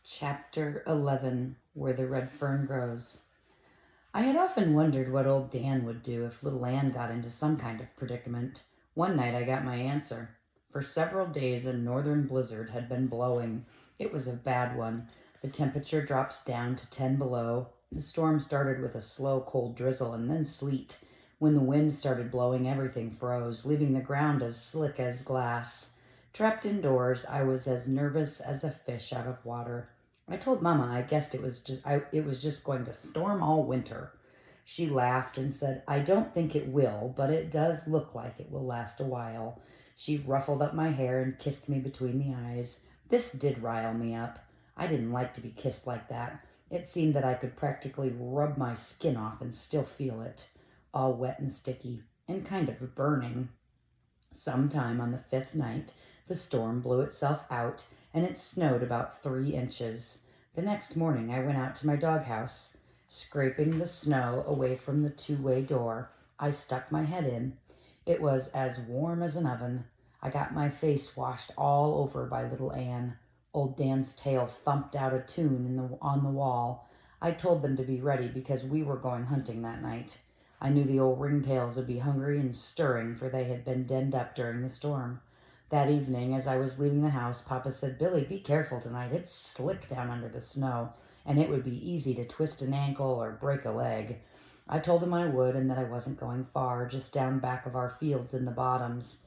Chapter 11, Where the Red Fern Grows. I had often wondered what old Dan would do if little Ann got into some kind of predicament. One night I got my answer. For several days a northern blizzard had been blowing. It was a bad one. The temperature dropped down to 10 below. The storm started with a slow, cold drizzle and then sleet. When the wind started blowing, everything froze, leaving the ground as slick as glass. Trapped indoors, I was as nervous as a fish out of water. I told Mama I guessed it was just going to storm all winter. She laughed and said, "I don't think it will, but it does look like it will last a while." She ruffled up my hair and kissed me between the eyes. This did rile me up. I didn't like to be kissed like that. It seemed that I could practically rub my skin off and still feel it, all wet and sticky, and kind of burning. Sometime on the fifth night, the storm blew itself out, and it snowed about 3 inches. The next morning I went out to my doghouse. Scraping the snow away from the two-way door, I stuck my head in. It was as warm as an oven. I got my face washed all over by little Ann. Old Dan's tail thumped out a tune on the wall. I told them to be ready because we were going hunting that night. I knew the old ringtails would be hungry and stirring, for they had been denned up during the storm. That evening, as I was leaving the house, Papa said, "Billy, be careful tonight. It's slick down under the snow, and it would be easy to twist an ankle or break a leg." I told him I would, and that I wasn't going far, just down back of our fields in the bottoms.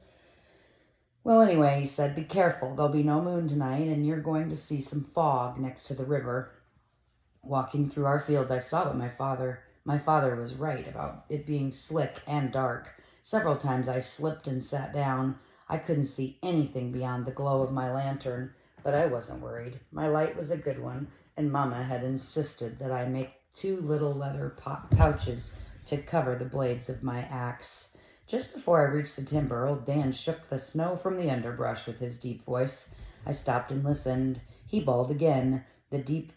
"Well, anyway," he said, "be careful. There'll be no moon tonight, and you're going to see some fog next to the river." Walking through our fields, I saw what my father was right about it being slick and dark. Several times I slipped and sat down. I couldn't see anything beyond the glow of my lantern, but I wasn't worried. My light was a good one, and Mama had insisted that I make 2 little leather pouches to cover the blades of my axe. Just before I reached the timber, old Dan shook the snow from the underbrush with his deep voice. I stopped and listened. He bawled again. The deep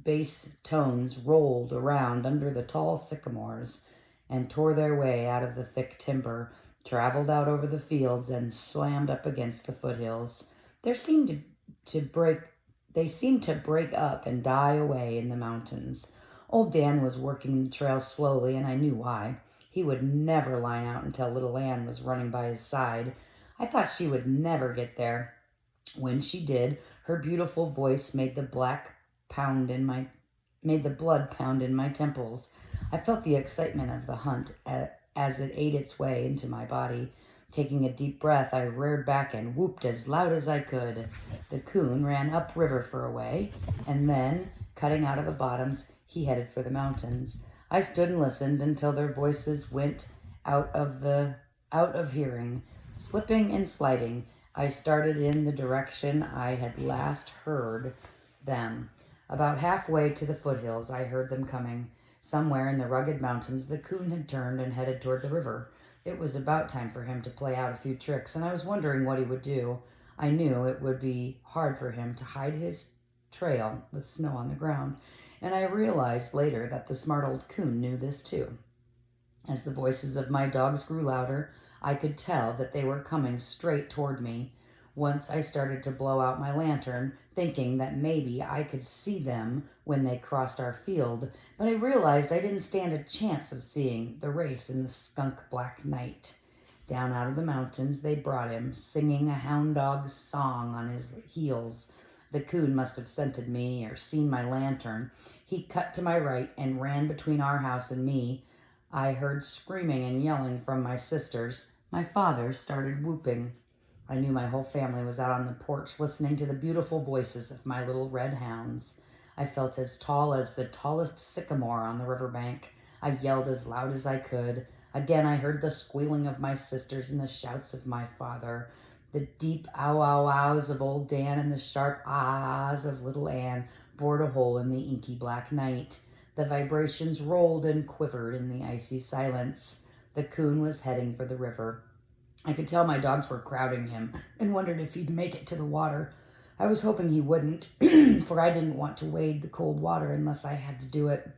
bass tones rolled around under the tall sycamores and tore their way out of the thick timber, traveled out over the fields, and slammed up against the foothills. They seemed to break up and die away in the mountains. Old Dan was working the trail slowly, and I knew why. He would never line out until little Ann was running by his side. I thought she would never get there. When she did, her beautiful voice made the blood pound in my temples. I felt the excitement of the hunt as it ate its way into my body. Taking a deep breath, I reared back and whooped as loud as I could. The coon ran upriver for a way, and then, cutting out of the bottoms, he headed for the mountains. I stood and listened until their voices went out of hearing. Slipping and sliding, I started in the direction I had last heard them. About halfway to the foothills, I heard them coming. Somewhere in the rugged mountains, the coon had turned and headed toward the river. It was about time for him to play out a few tricks, and I was wondering what he would do. I knew it would be hard for him to hide his trail with snow on the ground, and I realized later that the smart old coon knew this too. As the voices of my dogs grew louder, I could tell that they were coming straight toward me. Once I started to blow out my lantern, thinking that maybe I could see them when they crossed our field, but I realized I didn't stand a chance of seeing the race in the skunk-black night. Down out of the mountains they brought him, singing a hound dog's song on his heels. The coon must have scented me or seen my lantern. He cut to my right and ran between our house and me. I heard screaming and yelling from my sisters. My father started whooping. I knew my whole family was out on the porch listening to the beautiful voices of my little red hounds. I felt as tall as the tallest sycamore on the riverbank. I yelled as loud as I could. Again I heard the squealing of my sisters and the shouts of my father. The deep ow-ow-ows of old Dan and the sharp ahs of little Ann bored a hole in the inky black night. The vibrations rolled and quivered in the icy silence. The coon was heading for the river. I could tell my dogs were crowding him and wondered if he'd make it to the water. I was hoping he wouldn't, for I didn't want to wade the cold water unless I had to do it.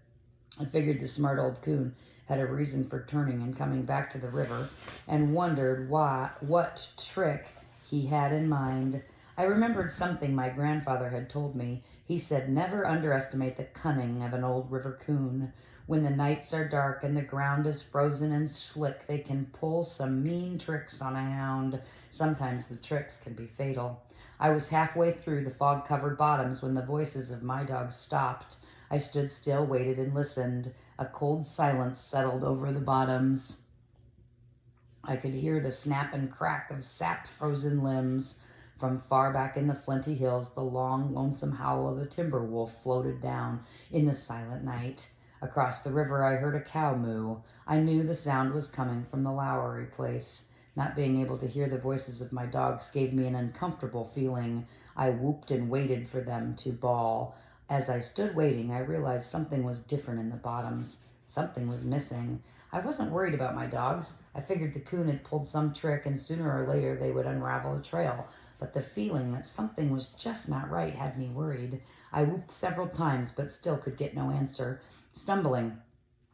I figured the smart old coon had a reason for turning and coming back to the river, and wondered what trick he had in mind. I remembered something my grandfather had told me. He said, "Never underestimate the cunning of an old river coon. When the nights are dark and the ground is frozen and slick, they can pull some mean tricks on a hound. Sometimes the tricks can be fatal." I was halfway through the fog-covered bottoms when the voices of my dogs stopped. I stood still, waited, and listened. A cold silence settled over the bottoms. I could hear the snap and crack of sap-frozen limbs. From far back in the flinty hills, the long, lonesome howl of a timber wolf floated down in the silent night. Across the river I heard a cow moo. I knew the sound was coming from the Lowry place. Not being able to hear the voices of my dogs gave me an uncomfortable feeling. I whooped and waited for them to bawl. As I stood waiting, I realized something was different in the bottoms. Something was missing. I wasn't worried about my dogs. I figured the coon had pulled some trick and sooner or later they would unravel the trail. But the feeling that something was just not right had me worried. I whooped several times but still could get no answer. Stumbling,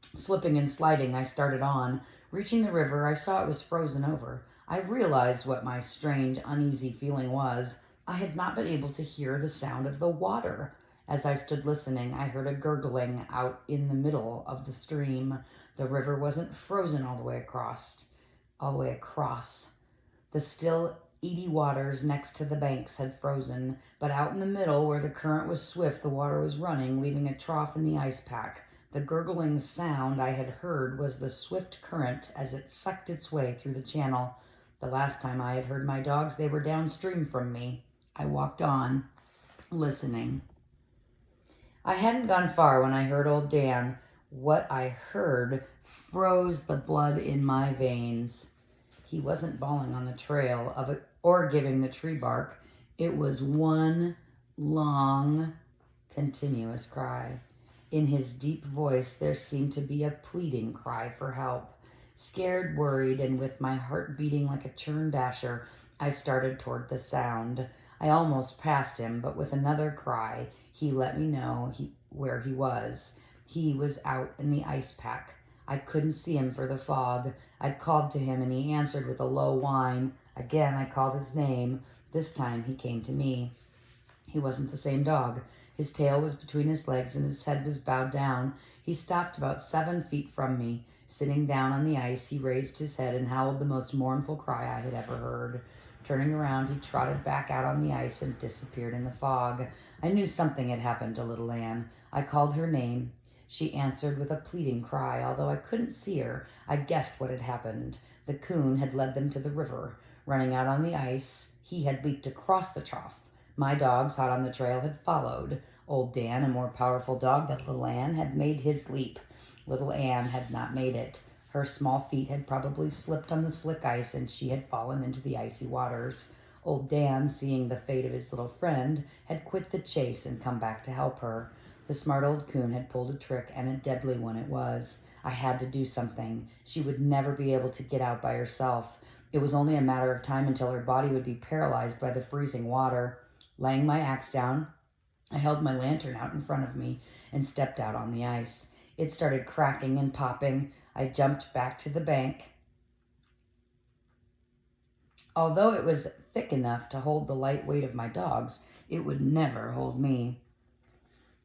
slipping and sliding, I started on. Reaching the river, I saw it was frozen over. I realized what my strange, uneasy feeling was. I had not been able to hear the sound of the water. As I stood listening, I heard a gurgling out in the middle of the stream. The river wasn't frozen all the way across. The still, eddy waters next to the banks had frozen, but out in the middle, where the current was swift, the water was running, leaving a trough in the ice pack. The gurgling sound I had heard was the swift current as it sucked its way through the channel. The last time I had heard my dogs, they were downstream from me. I walked on, listening. I hadn't gone far when I heard old Dan. What I heard froze the blood in my veins. He wasn't bawling on the trail of it or giving the tree bark. It was one long, continuous cry. In his deep voice, there seemed to be a pleading cry for help. Scared, worried, and with my heart beating like a churn dasher, I started toward the sound. I almost passed him, but with another cry, he let me know where he was. He was out in the ice pack. I couldn't see him for the fog. I called to him and he answered with a low whine. Again I called his name. This time he came to me. He wasn't the same dog. His tail was between his legs and his head was bowed down. He stopped about 7 feet from me. Sitting down on the ice, he raised his head and howled the most mournful cry I had ever heard. Turning around, he trotted back out on the ice and disappeared in the fog. I knew something had happened to little Anne. I called her name. She answered with a pleading cry. Although I couldn't see her, I guessed what had happened. The coon had led them to the river. Running out on the ice, he had leaped across the trough. My dogs, hot on the trail, had followed. Old Dan, a more powerful dog than little Anne, had made his leap. Little Anne had not made it. Her small feet had probably slipped on the slick ice and she had fallen into the icy waters. Old Dan, seeing the fate of his little friend, had quit the chase and come back to help her. The smart old coon had pulled a trick, and a deadly one it was. I had to do something. She would never be able to get out by herself. It was only a matter of time until her body would be paralyzed by the freezing water. Laying my axe down, I held my lantern out in front of me and stepped out on the ice. It started cracking and popping. I jumped back to the bank. Although it was thick enough to hold the light weight of my dogs, it would never hold me.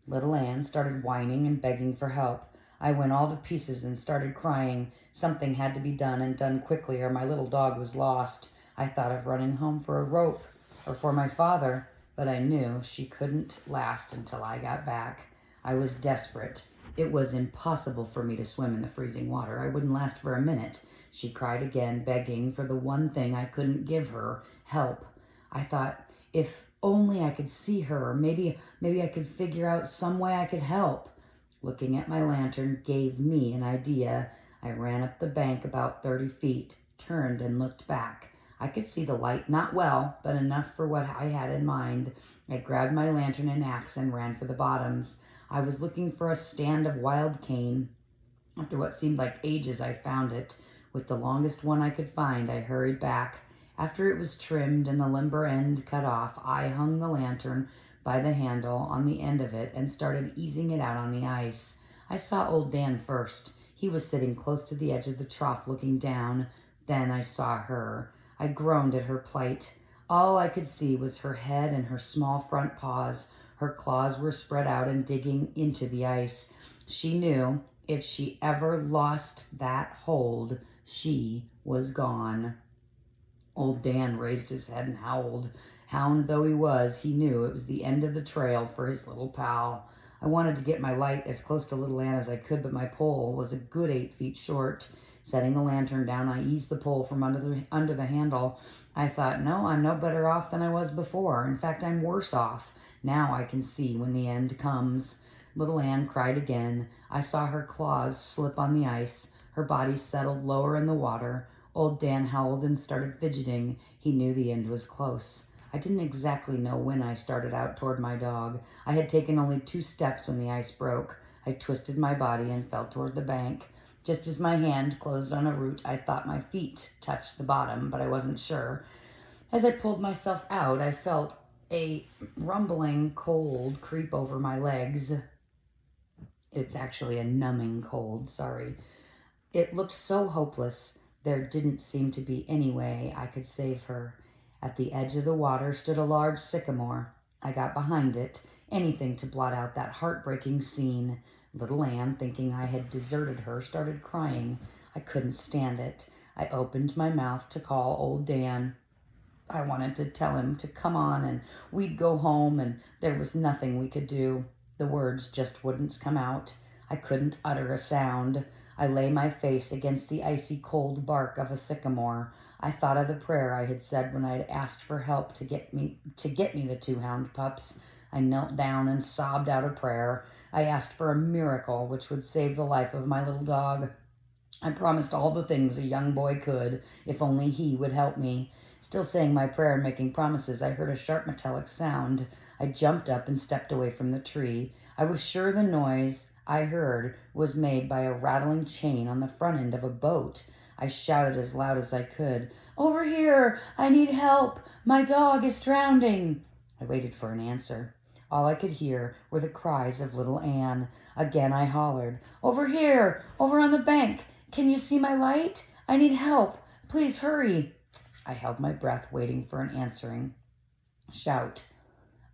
Little Anne started whining and begging for help. I went all to pieces and started crying. Something had to be done and done quickly or my little dog was lost. I thought of running home for a rope or for my father, but I knew she couldn't last until I got back. I was desperate. It was impossible for me to swim in the freezing water. I wouldn't last for a minute. She cried again, begging for the one thing I couldn't give her, help. I thought, if only I could see her, or maybe I could figure out some way I could help. Looking at my lantern gave me an idea. I ran up the bank about 30 feet, turned and looked back. I could see the light, not well, but enough for what I had in mind. I grabbed my lantern and axe and ran for the bottoms. I was looking for a stand of wild cane. After what seemed like ages, I found it. With the longest one I could find, I hurried back. After it was trimmed and the limber end cut off, I hung the lantern by the handle on the end of it and started easing it out on the ice. I saw old Dan first. He was sitting close to the edge of the trough looking down. Then I saw her. I groaned at her plight. All I could see was her head and her small front paws. Her claws were spread out and digging into the ice. She knew if she ever lost that hold, she was gone. Old Dan raised his head and howled. Hound though he was, he knew it was the end of the trail for his little pal. I wanted to get my light as close to little Ann as I could, but my pole was a good 8 feet short. Setting the lantern down, I eased the pole from under the handle. I thought, no, I'm no better off than I was before. In fact, I'm worse off. Now I can see when the end comes. Little Ann cried again. I saw her claws slip on the ice. Her body settled lower in the water. Old Dan howled and started fidgeting. He knew the end was close. I didn't exactly know when I started out toward my dog. I had taken only 2 steps when the ice broke. I twisted my body and fell toward the bank. Just as my hand closed on a root, I thought my feet touched the bottom, but I wasn't sure. As I pulled myself out, I felt a rumbling cold creep over my legs. It's actually a numbing cold, sorry. It looked so hopeless. There didn't seem to be any way I could save her. At the edge of the water stood a large sycamore. I got behind it, anything to blot out that heartbreaking scene. Little Ann, thinking I had deserted her, started crying. I couldn't stand it. I opened my mouth to call old Dan. I wanted to tell him to come on and we'd go home, and there was nothing we could do. The words just wouldn't come out. I couldn't utter a sound. I lay my face against the icy cold bark of a sycamore. I thought of the prayer I had said when I had asked for help to get me the 2 hound pups. I knelt down and sobbed out a prayer. I asked for a miracle which would save the life of my little dog. I promised all the things a young boy could, if only he would help me. Still saying my prayer and making promises, I heard a sharp metallic sound. I jumped up and stepped away from the tree. I was sure the noise I heard was made by a rattling chain on the front end of a boat. I shouted as loud as I could, "Over here! I need help! My dog is drowning!" I waited for an answer. All I could hear were the cries of little Ann. Again I hollered, "Over here! Over on the bank! Can you see my light? I need help! Please hurry!" I held my breath, waiting for an answering shout.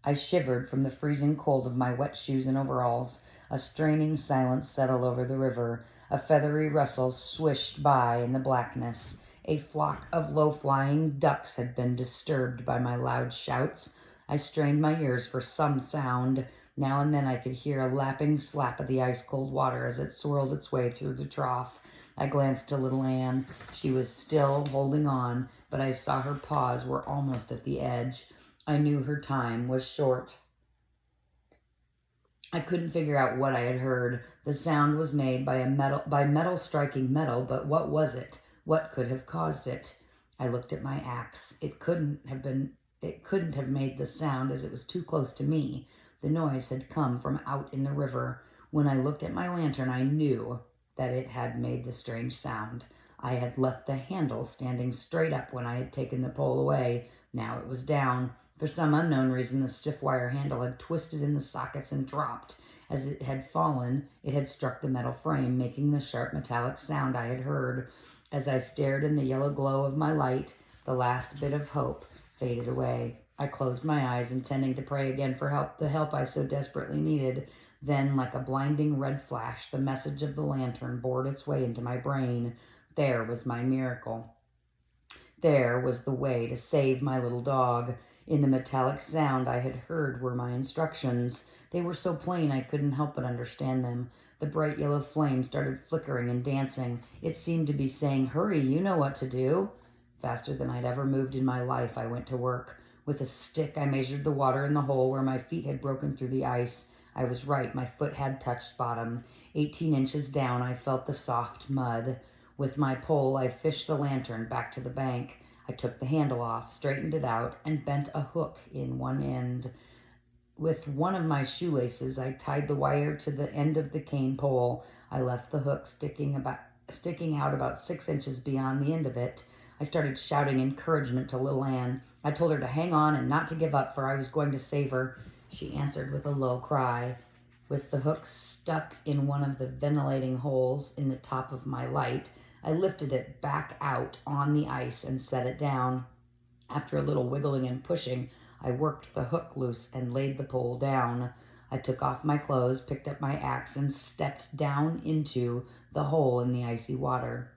I shivered from the freezing cold of my wet shoes and overalls. A straining silence settled over the river. A feathery rustle swished by in the blackness. A flock of low-flying ducks had been disturbed by my loud shouts. I strained my ears for some sound. Now and then I could hear a lapping slap of the ice-cold water as it swirled its way through the trough. I glanced to little Ann. She was still holding on, but I saw her paws were almost at the edge. I knew her time was short. I couldn't figure out what I had heard. The sound was made by metal striking metal, but what was it? What could have caused it? I looked at my axe. It couldn't have made the sound, as it was too close to me. The noise had come from out in the river. When I looked at my lantern, I knew that it had made the strange sound. I had left the handle standing straight up when I had taken the pole away. Now it was down. For some unknown reason, the stiff wire handle had twisted in the sockets and dropped. As it had fallen, it had struck the metal frame, making the sharp metallic sound I had heard. As I stared in the yellow glow of my light, the last bit of hope faded away. I closed my eyes, intending to pray again for help, the help I so desperately needed. Then, like a blinding red flash, the message of the lantern bored its way into my brain. There was my miracle. There was the way to save my little dog. In the metallic sound I had heard were my instructions. They were so plain I couldn't help but understand them. The bright yellow flame started flickering and dancing. It seemed to be saying, "Hurry, you know what to do." Faster than I'd ever moved in my life, I went to work. With a stick, I measured the water in the hole where my feet had broken through the ice. I was right. My foot had touched bottom. 18 inches down, I felt the soft mud. With my pole, I fished the lantern back to the bank. I took the handle off, straightened it out, and bent a hook in one end. With one of my shoelaces, I tied the wire to the end of the cane pole. I left the hook sticking out about 6 inches beyond the end of it. I started shouting encouragement to little Ann. I told her to hang on and not to give up, for I was going to save her. She answered with a low cry. With the hook stuck in one of the ventilating holes in the top of my light, I lifted it back out on the ice and set it down. After a little wiggling and pushing, I worked the hook loose and laid the pole down. I took off my clothes, picked up my axe, and stepped down into the hole in the icy water.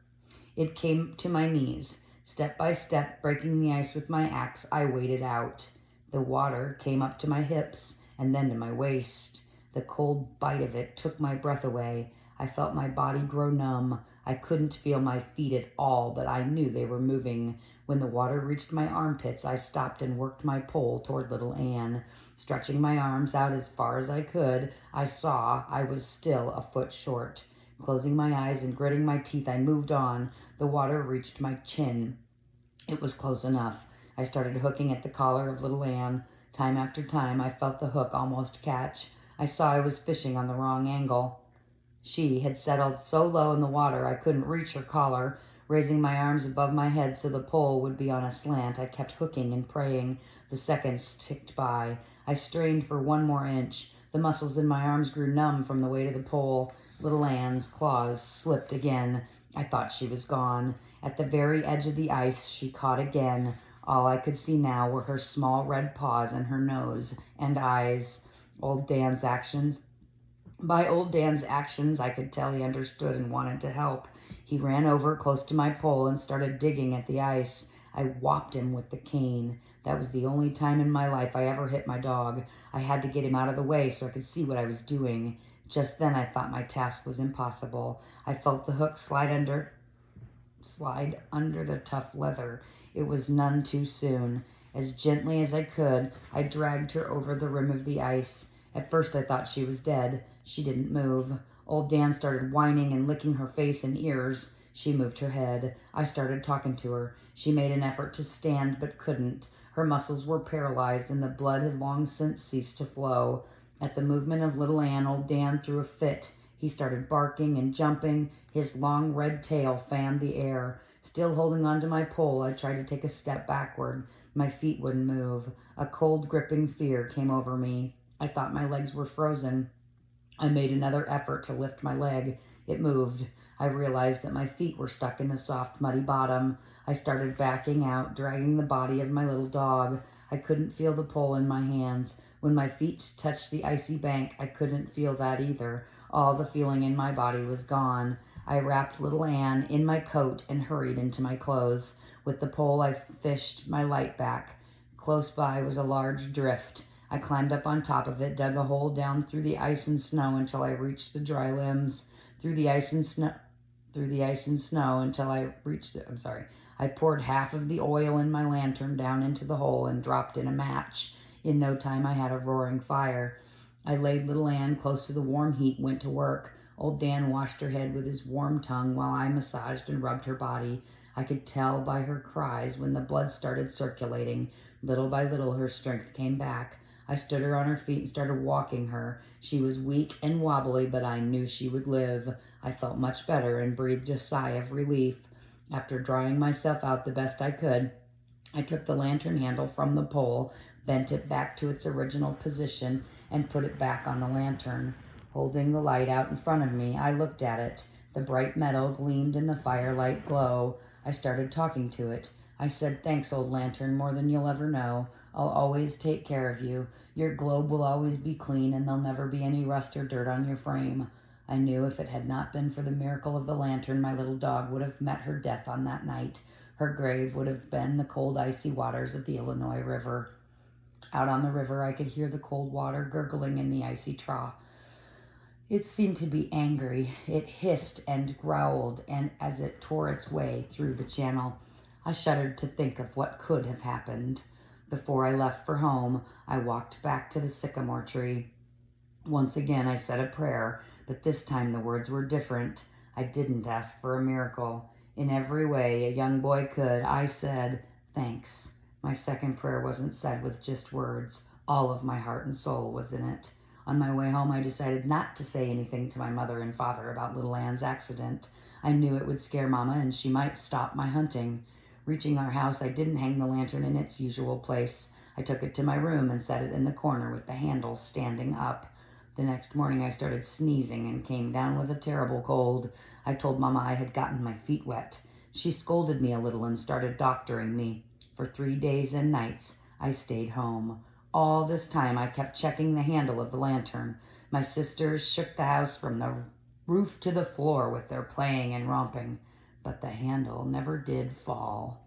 It came to my knees. Step by step, breaking the ice with my axe, I waded out. The water came up to my hips and then to my waist. The cold bite of it took my breath away. I felt my body grow numb. I couldn't feel my feet at all, but I knew they were moving. When the water reached my armpits, I stopped and worked my pole toward little Anne. Stretching my arms out as far as I could, I saw I was still a foot short. Closing my eyes and gritting my teeth, I moved on. The water reached my chin. It was close enough. I started hooking at the collar of little Anne. Time after time, I felt the hook almost catch. I saw I was fishing on the wrong angle. She had settled so low in the water I couldn't reach her collar. Raising my arms above my head so the pole would be on a slant, I kept hooking and praying. The seconds ticked by. I strained for one more inch. The muscles in my arms grew numb from the weight of the pole. Little Anne's claws slipped again. I thought she was gone. At the very edge of the ice, she caught again. All I could see now were her small red paws and her nose and eyes. By old Dan's actions, I could tell he understood and wanted to help. He ran over close to my pole and started digging at the ice. I whopped him with the cane. That was the only time in my life I ever hit my dog. I had to get him out of the way so I could see what I was doing. Just then I thought my task was impossible. I felt the hook slide under the tough leather. It was none too soon. As gently as I could, I dragged her over the rim of the ice. At first I thought she was dead. She didn't move. Old Dan started whining and licking her face and ears. She moved her head. I started talking to her. She made an effort to stand but couldn't. Her muscles were paralyzed and the blood had long since ceased to flow. At the movement of little Anne, old Dan threw a fit. He started barking and jumping. His long red tail fanned the air. Still holding onto my pole, I tried to take a step backward. My feet wouldn't move. A cold, gripping fear came over me. I thought my legs were frozen. I made another effort to lift my leg. It moved. I realized that my feet were stuck in the soft, muddy bottom. I started backing out, dragging the body of my little dog. I couldn't feel the pole in my hands. When my feet touched the icy bank, I couldn't feel that either. All the feeling in my body was gone. I wrapped little Anne in my coat and hurried into my clothes. With the pole, I fished my light back. Close by was a large drift. I climbed up on top of it, dug a hole down through the ice and snow until I reached the dry limbs. Through the ice and snow until I reached it. I poured half of the oil in my lantern down into the hole and dropped in a match. In no time, I had a roaring fire. I laid little Anne close to the warm heat and went to work. Old Dan washed her head with his warm tongue while I massaged and rubbed her body. I could tell by her cries when the blood started circulating. Little by little, her strength came back. I stood her on her feet and started walking her. She was weak and wobbly, but I knew she would live. I felt much better and breathed a sigh of relief. After drying myself out the best I could, I took the lantern handle from the pole, bent it back to its original position, and put it back on the lantern. Holding the light out in front of me, I looked at it. The bright metal gleamed in the firelight glow. I started talking to it. I said, "Thanks, old lantern, more than you'll ever know. I'll always take care of you. Your globe will always be clean, and there'll never be any rust or dirt on your frame." I knew if it had not been for the miracle of the lantern, my little dog would have met her death on that night. Her grave would have been the cold, icy waters of the Illinois River. Out on the river, I could hear the cold water gurgling in the icy trough. It seemed to be angry. It hissed and growled, and as it tore its way through the channel, I shuddered to think of what could have happened. Before I left for home, I walked back to the sycamore tree. Once again, I said a prayer, but this time the words were different. I didn't ask for a miracle. In every way a young boy could, I said, "Thanks." My second prayer wasn't said with just words. All of my heart and soul was in it. On my way home, I decided not to say anything to my mother and father about little Anne's accident. I knew it would scare Mama, and she might stop my hunting. Reaching our house, I didn't hang the lantern in its usual place. I took it to my room and set it in the corner with the handle standing up. The next morning, I started sneezing and came down with a terrible cold. I told Mama I had gotten my feet wet. She scolded me a little and started doctoring me. For For 3 days and nights I stayed home. All this time I kept checking the handle of the lantern. My sisters shook the house from the roof to the floor with their playing and romping, but the handle never did fall.